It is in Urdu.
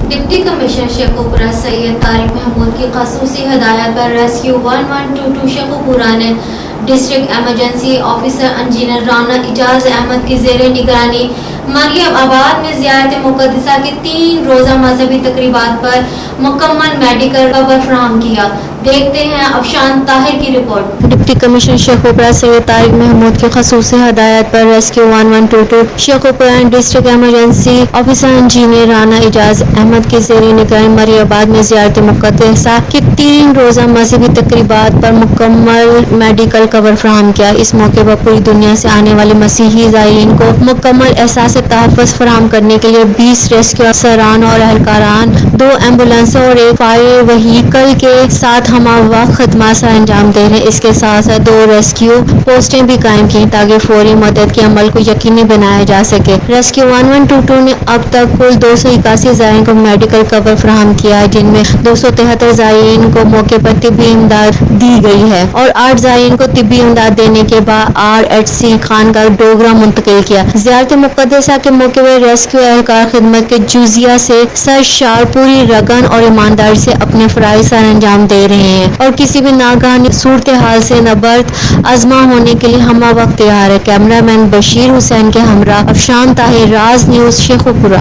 ڈپٹی کمشنر شیخوپورہ سید طارق محمود کی خصوصی ہدایت پر ریسکیو 1122 شیخوپورہ نے district emergency officer engineer Rana Ijaz Ahmed کی زیر نگرانی مریم آباد میں زیارت مقدسہ کی 3 روزہ مذہبی تقریبات پر مکمل میڈیکل کور فراہم کیا۔ دیکھتے ہیں افشان طاہر کی report. Deputy commissioner Sheikhupura Syed Tariq Mahmood کی خصوصی ہدایت پر rescue 1122 Sheikhupura district emergency officer engineer Rana Ijaz Ahmed کی زیر نگرانی مریم آباد میں زیارت مقدسہ کی 3 روزہ مذہبی تقریبات پر مکمل میڈیکل کور فراہم کیا۔ اس موقع پر پوری دنیا سے آنے والے مسیحی زائرین کو مکمل احساس تحفظ فراہم کرنے کے لیے 20 ریسکیو افسران اور اہلکاران، 2 ایمبولینسوں اور 1 فائر وہیکل کے ساتھ ہمہ وقت خدمات سر انجام دے رہے ہیں۔ اس کے ساتھ ساتھ 2 ریسکیو پوسٹیں بھی قائم کی تاکہ فوری مدد کے عمل کو یقینی بنایا جا سکے۔ ریسکیو 1122 نے اب تک کل 281 زائرین کو میڈیکل کور فراہم کیا ہے، جن میں 273 زائرین کو موقع پر طبی امداد دی گئی ہے اور 8 زائرین کو طبی امداد دینے کے بعد RHC خانقاہ ڈوگرہ منتقل کیا۔ زیارت مقدسہ کے موقع پر ریسکیو اہلکار خدمت کے جزیہ سے سرشار پوری لگن اور ایمانداری سے اپنے فرائض سر انجام دے رہے ہیں اور کسی بھی ناگہانی صورتحال سے نبرد آزما ہونے کے لیے ہمہ وقت تیار ہے۔ کیمرہ مین بشیر حسین کے ہمراہ افشان طاہر، راز نیوز، شیخوپورہ۔